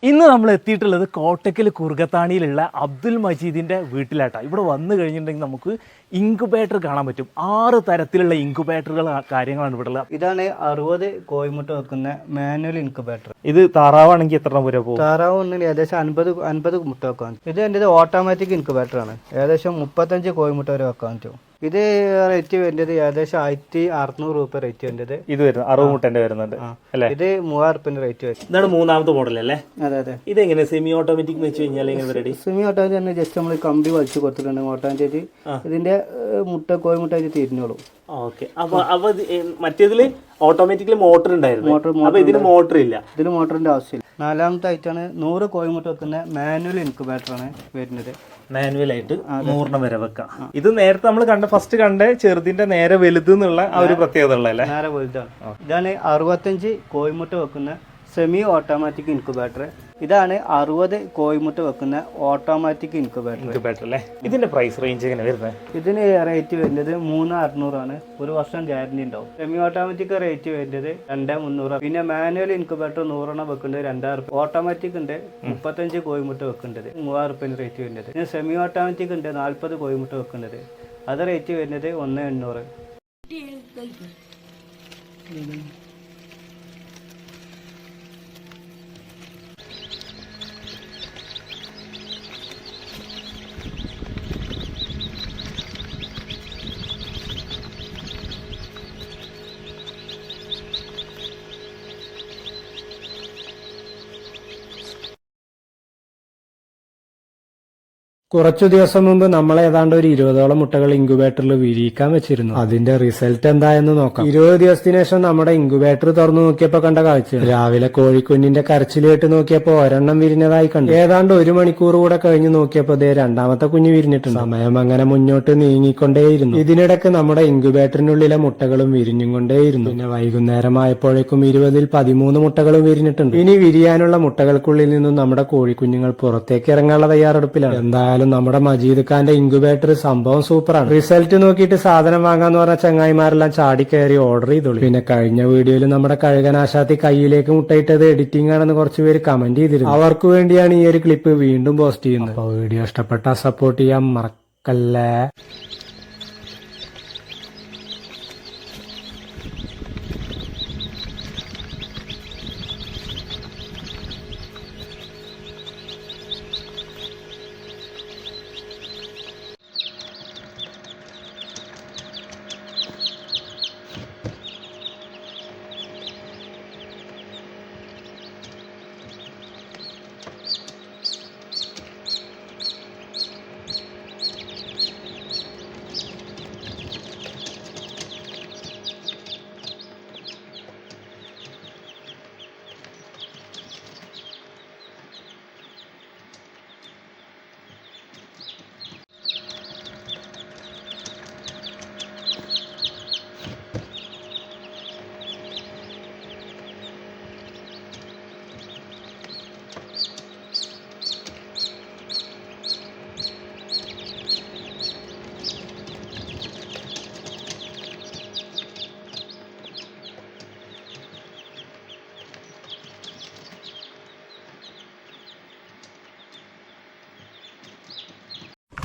ഇന്ന് നമ്മൾ എത്തിയിട്ടുള്ളത് കോട്ടക്കൽ കുറുകത്താണിയിലുള്ള അബ്ദുൽ മജീദിൻ്റെ വീട്ടിലാട്ടാ. ഇവിടെ വന്നു കഴിഞ്ഞിട്ടുണ്ടെങ്കിൽ നമുക്ക് ഇൻക്യുബേറ്റർ കാണാൻ പറ്റും. 6 തരത്തിലുള്ള ഇൻക്യുബേറ്ററുകൾ കാര്യങ്ങളാണ് ഇവിടെ ഉള്ളത്. ഇതാണ് 60 കോഴിമുട്ട വെക്കുന്ന മാനുവൽ ഇൻക്യുബേറ്റർ. ഇത് താറാവാണെങ്കിൽ എത്ര രൂപ പോകും? താറാവ് ഉണ്ടെങ്കിൽ ഏകദേശം 50 മുട്ട വെക്കാൻ. ഇത് എൻ്റെ ഓട്ടോമാറ്റിക് ഇൻക്യുബേറ്റർ ആണ്. ഏകദേശം 35 കോഴിമുട്ട വരെ വെക്കാൻ പറ്റും. ഇത് റേറ്റ് വരുന്നത് ഏകദേശം 1600 രൂപ റേറ്റ് വരുന്നത്. ഇത് വരുന്നത് 60 മുട്ടേന്റെ വരുന്നുണ്ട് അല്ലേ? ഇത് 3000 റേറ്റ് വരും. ഇതാണ് 3ാമത്തെ മോഡൽ അല്ലേ? അതെ അതെ. ഇതെങ്ങനെ സെമി ഓട്ടോമാറ്റിക് വെച്ച് കഴിഞ്ഞാൽ സെമി ഓട്ടോമാറ്റിക് തന്നെ ജസ്റ്റ് നമ്മൾ കമ്പി വലിച്ചു കൊടുത്തിട്ടുണ്ട് ഓട്ടോമാറ്റിക്. ഇതിന്റെ കോഴിമുട്ട തിരിഞ്ഞോളൂ. ഓക്കെ. അപ്പൊ മറ്റേതില് ഓട്ടോമാറ്റിക്കലി മോട്ടർ ഉണ്ടായിരുന്നു. അപ്പൊ ഇതിന് മോട്ടർ ഇല്ല. ഇതിന് മോട്ടറിന്റെ ആവശ്യമില്ല. 4ാമത്തെ ആയിട്ടാണ് 100 കോഴിമുട്ട വെക്കുന്ന മാനുവൽ ഇൻക്യുബേറ്റർ ആണ് വരുന്നത്. മാനുവൽ ആയിട്ട് 100 വരെ വെക്കാം. ഇത് നേരത്തെ നമ്മൾ ഫസ്റ്റ് കണ്ട ചെറുതിന്റെ നേരെ വലുത് എന്നുള്ള ആ ഒരു പ്രത്യേകത ഉള്ളതല്ലേ? നേരെ വലുതാണ്. ഇതാണ് 65 കോഴിമുട്ട വെക്കുന്ന സെമി ഓട്ടോമാറ്റിക് ഇൻക്യുബേറ്റർ. ഇതാണ് 60 കോഴിമുട്ട വെക്കുന്ന ഓട്ടോമാറ്റിക് ഇൻക്യുബേറ്റർ അല്ലേ? ഇതിന്റെ പ്രൈസ് റേഞ്ച് എങ്ങനെ വരുന്നത്? ഇതിന് റേറ്റ് വരുന്നത് 3600 ആണ്. 1 വർഷം ഗ്യാരണ്ടി ഉണ്ടാവും. സെമി ഓട്ടോമാറ്റിക് റേറ്റ് വരുന്നത് 2300. പിന്നെ മാനുവൽ ഇൻക്യുബേറ്റർ 100 വെക്കുന്നത് 2000. ഓട്ടോമാറ്റിക് ഉണ്ട് 35 കോഴിമുട്ട വെക്കേണ്ടത് 3000 റേറ്റ് വരുന്നത്. പിന്നെ സെമി ഓട്ടോമാറ്റിക് ഉണ്ട് 40 കോഴിമുട്ട വെക്കുന്നത്. അത് റേറ്റ് വരുന്നത് 1800. കുറച്ചു ദിവസം മുമ്പ് നമ്മൾ ഏതാണ്ട് ഒരു 20ഓളം മുട്ടകൾ ഇൻക്യുബേറ്ററിൽ വിരിയിക്കാൻ വെച്ചിരുന്നു. അതിന്റെ റിസൾട്ട് എന്തായെന്ന് നോക്കാം. 20 ദിവസത്തിന് ശേഷം നമ്മുടെ ഇൻക്യുബേറ്റർ തുറന്നു നോക്കിയപ്പോ കണ്ട കാഴ്ച, രാവിലെ കോഴിക്കുഞ്ഞിന്റെ കരച്ചിൽ കേട്ട് നോക്കിയപ്പോ ഒരെണ്ണം വിരിഞ്ഞതായി കണ്ടു. ഏതാണ്ട് 1 മണിക്കൂർ കൂടെ കഴിഞ്ഞ് നോക്കിയപ്പോ ദേ 2ാമത്തെ കുഞ്ഞ് വിരിഞ്ഞിട്ടുണ്ട്. സമയം അങ്ങനെ മുന്നോട്ട് നീങ്ങിക്കൊണ്ടേയിരുന്നു. ഇതിനിടയ്ക്ക് നമ്മുടെ ഇൻക്യുബേറ്ററിനുള്ളിലെ മുട്ടകളും വിരിഞ്ഞും കൊണ്ടേയിരുന്നു. പിന്നെ വൈകുന്നേരമായപ്പോഴേക്കും 20ൽ 13 മുട്ടകളും വിരിഞ്ഞിട്ടുണ്ട്. ഇനി വിരിയാനുള്ള മുട്ടകൾക്കുള്ളിൽ നിന്നും നമ്മുടെ കോഴിക്കുഞ്ഞുങ്ങൾ പുറത്തേക്ക് ഇറങ്ങാനുള്ള തയ്യാറെടുപ്പിലാണ്. എന്തായാലും നമ്മുടെ മജീദ് ഖാന്റെ ഇൻക്യുബേറ്റർ സംഭവം സൂപ്പറാണ്. റിസൾട്ട് നോക്കിയിട്ട് സാധനം വാങ്ങാന്ന് പറഞ്ഞ ചങ്ങായിമാരെല്ലാം ചാടിക്കയറി ഓർഡർ ചെയ്തോളൂ. പിന്നെ കഴിഞ്ഞ വീഡിയോയിൽ നമ്മുടെ കഴുകനാശാത്തി കയ്യിലേക്ക് മുട്ടയിട്ടത് എഡിറ്റിംഗ് ആണെന്ന് കുറച്ച് പേര് കമന്റ് ചെയ്തിരുന്നു. അവർക്ക് വേണ്ടിയാണ് ഈ ഒരു ക്ലിപ്പ് വീണ്ടും പോസ്റ്റ് ചെയ്യുന്നത്. അപ്പൊ വീഡിയോ ഇഷ്ടപ്പെട്ടാൽ സപ്പോർട്ട് ചെയ്യാൻ മറക്കല്ലേ.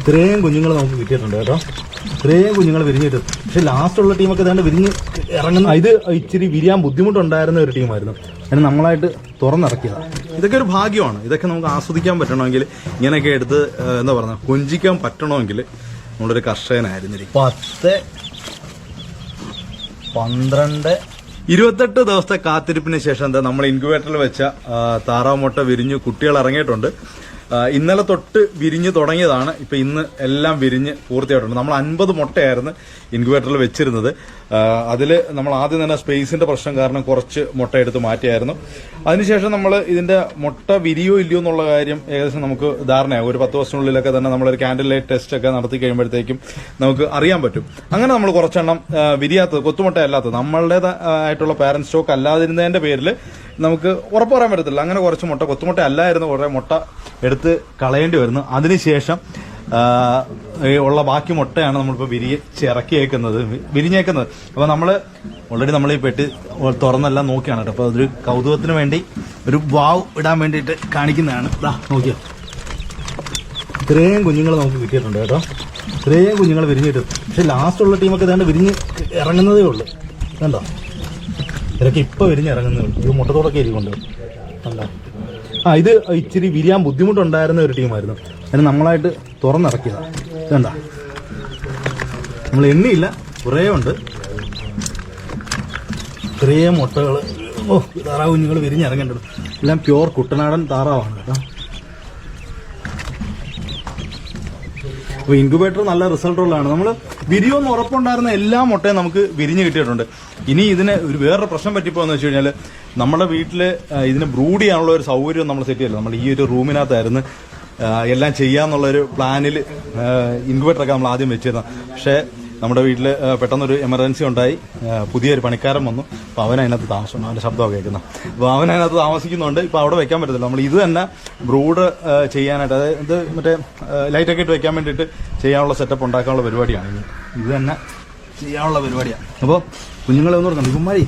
ഇത്രയും കുഞ്ഞുങ്ങൾ നമുക്ക് കിട്ടിയിട്ടുണ്ട് കേട്ടോ. ഇത്രയും കുഞ്ഞുങ്ങൾ വിരിഞ്ഞിട്ട്, പക്ഷെ ലാസ്റ്റുള്ള ടീമൊക്കെ ഏതാണ്ട് വിരിഞ്ഞ് ഇറങ്ങുന്ന, ഇത് ഇച്ചിരി വിരിയാൻ ബുദ്ധിമുട്ടുണ്ടായിരുന്ന ഒരു ടീമായിരുന്നു. അതിന് നമ്മളായിട്ട് തുറന്നിറക്കിയതാണ്. ഇതൊക്കെ ഒരു ഭാഗ്യമാണ്. ഇതൊക്കെ നമുക്ക് ആസ്വദിക്കാൻ പറ്റണമെങ്കിൽ, ഇങ്ങനെയൊക്കെ എടുത്ത് എന്താ പറയുക കൊഞ്ചിക്കാൻ പറ്റണമെങ്കിൽ നമ്മളൊരു കർഷകനായിരുന്നിരിക്കും. 10, 12, 28 ദിവസത്തെ കാത്തിരിപ്പിന് ശേഷം എന്താ നമ്മൾ ഇൻക്യുബേറ്ററിൽ വെച്ച താറാവ് മുട്ട വിരിഞ്ഞ് കുട്ടികൾ ഇറങ്ങിയിട്ടുണ്ട്. ഇന്നലെ തൊട്ട് വിരിഞ്ഞ് തുടങ്ങിയതാണ്. ഇപ്പൊ ഇന്ന് എല്ലാം വിരിഞ്ഞ് പൂർത്തിയായിട്ടുണ്ട്. നമ്മൾ 50 മുട്ടയായിരുന്നു ഇൻക്യുബേറ്ററിൽ വെച്ചിരുന്നത്. അതിൽ നമ്മൾ ആദ്യം തന്നെ സ്പേസിന്റെ പ്രശ്നം കാരണം കുറച്ച് മുട്ട എടുത്ത് മാറ്റിയായിരുന്നു. അതിനുശേഷം നമ്മൾ ഇതിന്റെ മുട്ട വിരിയോ ഇല്ലയോ എന്നുള്ള കാര്യം ഏകദേശം നമുക്ക് ധാരണയാകും. ഒരു 10 ദിവസത്തിനുള്ളിലൊക്കെ തന്നെ നമ്മളൊരു കാൻഡിൽ ലൈറ്റ് ടെസ്റ്റ് ഒക്കെ നടത്തി കഴിയുമ്പോഴത്തേക്കും നമുക്ക് അറിയാൻ പറ്റും. അങ്ങനെ നമ്മൾ കുറച്ചെണ്ണം വിരിയാത്തത്, കൊത്തുമുട്ട അല്ലാത്തത്, നമ്മളുടേതായിട്ടുള്ള പാരന്റ് സ്റ്റോക്ക് അല്ലാതിരുന്നതിന്റെ പേരിൽ നമുക്ക് ഉറപ്പ് പറയാൻ പറ്റത്തില്ല. അങ്ങനെ കുറച്ച് മുട്ട, കൊത്തുമുട്ട അല്ലായിരുന്നു, കുറേ മുട്ട എടുത്ത് കളയേണ്ടി വരുന്നു. അതിനുശേഷം ഉള്ള ബാക്കി മുട്ടയാണ് നമ്മളിപ്പോൾ ഇറക്കിയേക്കുന്നത് വിരിഞ്ഞേക്കുന്നത്. അപ്പോൾ നമ്മൾ ഓൾറെഡി നമ്മൾ ഈ പെട്ടി തുറന്നെല്ലാം നോക്കിയാണ് കേട്ടോ. അപ്പോൾ അതൊരു കൗതുകത്തിന് വേണ്ടി ഒരു വാവ് ഇടാൻ വേണ്ടിയിട്ട് കാണിക്കുന്നതാണ്. ഇതാ നോക്കിയോ, ഇത്രയും കുഞ്ഞുങ്ങൾ നമുക്ക് കിട്ടിയിട്ടുണ്ട് കേട്ടോ. ഇത്രയും കുഞ്ഞുങ്ങൾ വിരിഞ്ഞിട്ട്, പക്ഷെ ലാസ്റ്റുള്ള ടീമൊക്കെ ഇതാണ്ട് വിരിഞ്ഞ് ഇറങ്ങുന്നതേ ഉള്ളൂ. കണ്ടോ, ഇതൊക്കെ ഇപ്പോൾ വിരിഞ്ഞിറങ്ങുന്നേ ഉള്ളൂ. ഇത് മുട്ടത്തോടൊക്കെ ഇരിക്കുന്നുണ്ട് കണ്ടോ. ഇത് ഇച്ചിരി വിരിയാൻ ബുദ്ധിമുട്ടുണ്ടായിരുന്ന ഒരു ടീമായിരുന്നു. അതിന് നമ്മളായിട്ട് തുറന്നിറക്കിയതാണ്. കണ്ട, നമ്മൾ എണ്ണിയില്ല, കുറേ ഉണ്ട്. ഇത്രയും മുട്ടകൾ, താറാവ് കുഞ്ഞുങ്ങൾ വിരിഞ്ഞിറങ്ങേണ്ടത്. എല്ലാം പ്യോർ കുട്ടനാടൻ താറാവാണ് കേട്ടോ. അപ്പോൾ ഇൻക്യുബേറ്റർ നല്ല റിസൾട്ടുള്ളതാണ്. നമ്മൾ വിരിയോന്ന് ഉറപ്പുണ്ടായിരുന്ന എല്ലാ മുട്ടയും നമുക്ക് വിരിഞ്ഞ് കിട്ടിയിട്ടുണ്ട്. ഇനി ഇതിന് ഒരു വേറൊരു പ്രശ്നം പറ്റിപ്പോയെന്ന് വെച്ച് കഴിഞ്ഞാൽ, നമ്മുടെ വീട്ടിൽ ഇതിന് ബ്രൂഡ് ചെയ്യാനുള്ള ഒരു സൗകര്യം നമ്മൾ സെറ്റ് ചെയ്യില്ല. നമ്മൾ ഈ ഒരു റൂമിനകത്തായിരുന്നു എല്ലാം ചെയ്യാന്നുള്ളൊരു പ്ലാനിൽ ഇൻക്യുബേറ്ററൊക്കെ നമ്മൾ ആദ്യം വെച്ചിരുന്നത്. പക്ഷേ നമ്മുടെ വീട്ടിൽ പെട്ടെന്നൊരു എമർജൻസി ഉണ്ടായി, പുതിയൊരു പണിക്കാരൻ വന്നു. അപ്പോൾ അവനതിനകത്ത് താമസം, അവൻ്റെ ശബ്ദമൊക്കെ കേൾക്കുന്നത്. അപ്പോൾ അവനതിനകത്ത് താമസിക്കുന്നുണ്ട്. ഇപ്പോൾ അവിടെ വെക്കാൻ പറ്റത്തില്ല. നമ്മൾ ഇത് തന്നെ ബ്രൂഡ് ചെയ്യാനായിട്ട്, അതായത് മറ്റേ ലൈറ്റൊക്കെ ഇട്ട് വെക്കാൻ വേണ്ടിയിട്ട് ചെയ്യാനുള്ള സെറ്റപ്പ് ഉണ്ടാക്കാനുള്ള പരിപാടിയാണ്. ഇത് തന്നെ ചെയ്യാനുള്ള പരിപാടിയാണ്. അപ്പോൾ കുഞ്ഞുങ്ങളെ ഒന്ന് പറഞ്ഞത് ഇവന്മാരി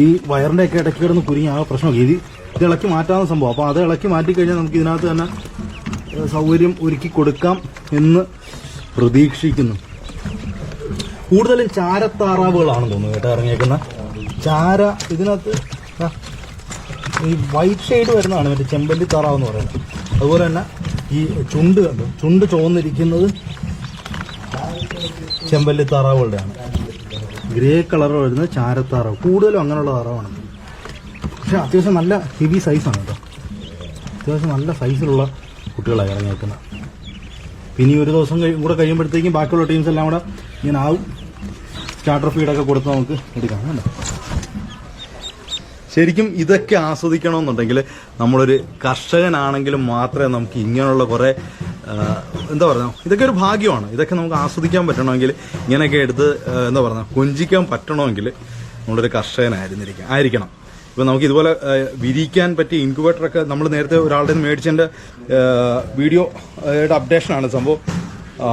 ഈ വയറിൻ്റെ ഒക്കെ ഇടയ്ക്ക് കിടന്ന് കുരുങ്ങി ആ പ്രശ്നമൊക്കെ ഇത് ഇളക്കി മാറ്റാവുന്ന സംഭവം. അപ്പോൾ അത് ഇളക്കി മാറ്റിക്കഴിഞ്ഞാൽ നമുക്ക് ഇതിനകത്ത് തന്നെ സൗകര്യം ഒരുക്കി കൊടുക്കാം എന്ന് പ്രതീക്ഷിക്കുന്നു. കൂടുതലും ചാരത്താറാവുകളാണെന്ന് തോന്നുന്നു കേട്ടോ ഇറങ്ങിയേക്കുന്ന ചാര. ഇതിനകത്ത് ഈ വൈറ്റ് ഷെയ്ഡ് വരുന്നതാണ് മറ്റേ ചെമ്പല്ലി താറാവ് എന്ന് പറയുന്നത്. അതുപോലെ തന്നെ ഈ ചുണ്ട് കണ്ടു, ചുണ്ട് ചുവന്നിരിക്കുന്നത് ചെമ്പല്ലി താറാവുകളുടെയാണ്. ഗ്രേ കളർ വരുന്നത് ചാരത്താറാവ്. കൂടുതലും അങ്ങനെയുള്ള താറാവാണ്. പക്ഷെ അത്യാവശ്യം നല്ല ഹെവി സൈസാണ് കേട്ടോ. അത്യാവശ്യം നല്ല സൈസിലുള്ള കുട്ടികളാണ് ഇറങ്ങിയേക്കുന്നത്. പിന്നെ ഒരു ദിവസം കൂടെ കഴിയുമ്പോഴത്തേക്കും ബാക്കിയുള്ള ടീംസ് എല്ലാം കൂടെ ഇങ്ങനെ ആവും. സ്റ്റാർട്ടർ ഫീഡൊക്കെ കൊടുത്ത് നമുക്ക് എടുക്കാം. കണ്ടോ, ശരിക്കും ഇതൊക്കെ ആസ്വദിക്കണമെന്നുണ്ടെങ്കിൽ നമ്മളൊരു കർഷകനാണെങ്കിലും മാത്രമേ നമുക്ക് ഇങ്ങനെയുള്ള കുറേ എന്താ പറയുക, ഇതൊക്കെ ഒരു ഭാഗ്യമാണ്. ഇതൊക്കെ നമുക്ക് ആസ്വദിക്കാൻ പറ്റണമെങ്കിൽ, ഇങ്ങനെയൊക്കെ എടുത്ത് എന്താ പറയുക കൊഞ്ചിക്കാൻ പറ്റണമെങ്കിൽ നമ്മളൊരു കർഷകനായിരിക്കണം. ഇപ്പോൾ നമുക്ക് ഇതുപോലെ വിരിക്കാൻ പറ്റിയ ഇൻക്യുബേറ്ററൊക്കെ നമ്മൾ നേരത്തെ ഒരാളുടെ നിന്ന് മേടിച്ചതിൻ്റെ വീഡിയോയുടെ അപ്ഡേഷനാണ് സംഭവം.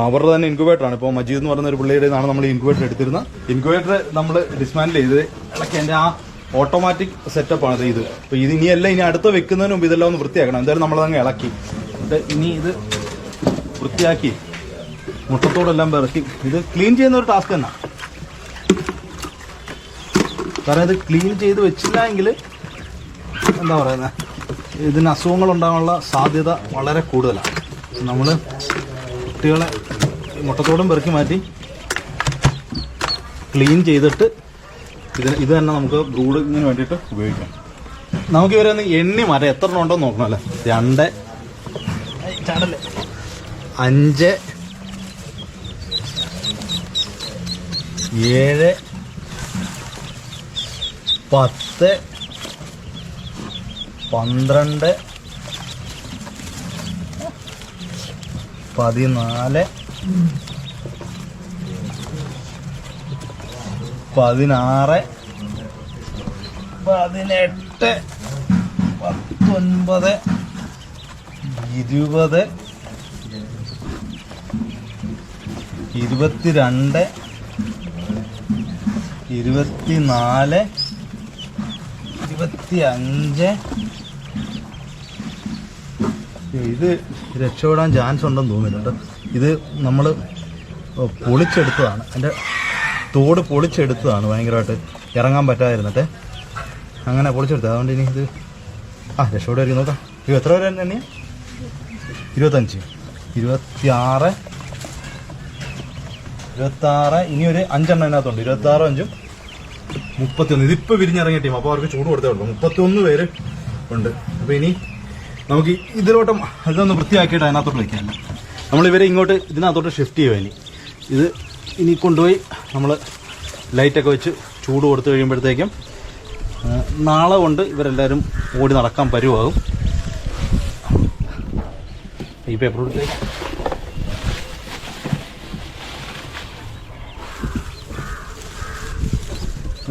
അവരുടെ തന്നെ ഇൻക്യുബേറ്ററാണ്. ഇപ്പോൾ മജീദ് എന്ന് പറയുന്ന ഒരു പുള്ളിയുടെ നിന്നാണ് നമ്മൾ ഇൻക്യുബേറ്റർ എടുത്തിരുന്നത്. ഇൻക്യുബേറ്റർ നമ്മൾ ഡിസ്മാൻഡിൽ ചെയ്ത് ഇളക്കി എൻ്റെ ആ ഓട്ടോമാറ്റിക് സെറ്റപ്പാണ് ഇത്. അപ്പോൾ ഇത് ഇനി അടുത്ത് വെക്കുന്നതിന് മുമ്പ് ഇതെല്ലാം ഒന്ന് വൃത്തിയാക്കണം. എന്തായാലും നമ്മളതങ്ങ് ഇളക്കി ഇനി ഇത് വൃത്തിയാക്കി മുട്ടത്തോടെല്ലാം ഇറക്കി ഇത് ക്ലീൻ ചെയ്യുന്ന ഒരു ടാസ്ക് തന്നെ. കാരണം ഇത് ക്ലീൻ ചെയ്ത് വെച്ചില്ല എങ്കിൽ എന്താ പറയുന്നത്, ഇതിന് അസുഖങ്ങൾ ഉണ്ടാകാനുള്ള സാധ്യത വളരെ കൂടുതലാണ്. നമ്മൾ കുട്ടികളെ മുട്ടത്തോടും പെറുക്കി മാറ്റി ക്ലീൻ ചെയ്തിട്ട് ഇത് തന്നെ നമുക്ക് ബ്രൂഡിങ്ങിന് വേണ്ടിയിട്ട് ഉപയോഗിക്കാം. നമുക്ക് ഇവരെ ഒന്ന് എണ്ണി മാറ്റാം, എത്ര എണ്ണം ഉണ്ടോ നോക്കണമല്ലേ. 2 ചാടല്ലേ 5 7 10 12 14 16 18 19 20 22 24 25. ഇത് രക്ഷപ്പെടാൻ ചാൻസ് ഉണ്ടെന്ന് തോന്നുന്നില്ല കേട്ടോ. ഇത് നമ്മൾ പൊളിച്ചെടുത്തതാണ്, എൻ്റെ തോട് പൊളിച്ചെടുത്തതാണ്. ഭയങ്കരമായിട്ട് ഇറങ്ങാൻ പറ്റാതിരുന്നിട്ട് അങ്ങനെ പൊളിച്ചെടുത്തത്. അതുകൊണ്ട് ഇനി ഇത് രക്ഷപ്പെടുമായിരിക്കും. നോക്കാം. ഇത് എത്ര വരെ തന്നെയാണ്? 25 26 26. ഇനി ഒരു 5 എണ്ണം അതിനകത്തുണ്ട്. 26 5 31. ഇതിപ്പോൾ വിരിഞ്ഞിറങ്ങിയ ടീം. അപ്പോൾ അവർക്ക് ചൂട് കൊടുത്തേ ഉള്ളൂ. 31 പേര് ഉണ്ട്. അപ്പോൾ ഇനി നമുക്ക് ഇതിലോട്ടും ഇതൊന്ന് വൃത്തിയാക്കിയിട്ട് അതിനകത്തോട്ട് വയ്ക്കാം. നമ്മളിവരെ ഇങ്ങോട്ട് ഇതിനകത്തോട്ട് ഷിഫ്റ്റ് ചെയ്യുക. ഇത് ഇനി കൊണ്ടുപോയി നമ്മൾ ലൈറ്റൊക്കെ വെച്ച് ചൂട് കൊടുത്തു കഴിയുമ്പോഴത്തേക്കും നാളെ കൊണ്ട് ഇവരെല്ലാവരും ഓടി നടക്കാൻ പരുവാകും. ഈ പേപ്പർ കൊടുത്ത്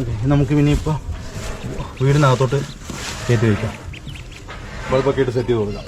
ഓക്കെ. നമുക്ക് പിന്നെ ഇപ്പോൾ വീടിനകത്തോട്ട് കയറ്റി വയ്ക്കാം. ബൾബൊക്കെ ഇട്ട് സെറ്റ് ചെയ്ത് കൊടുക്കാം.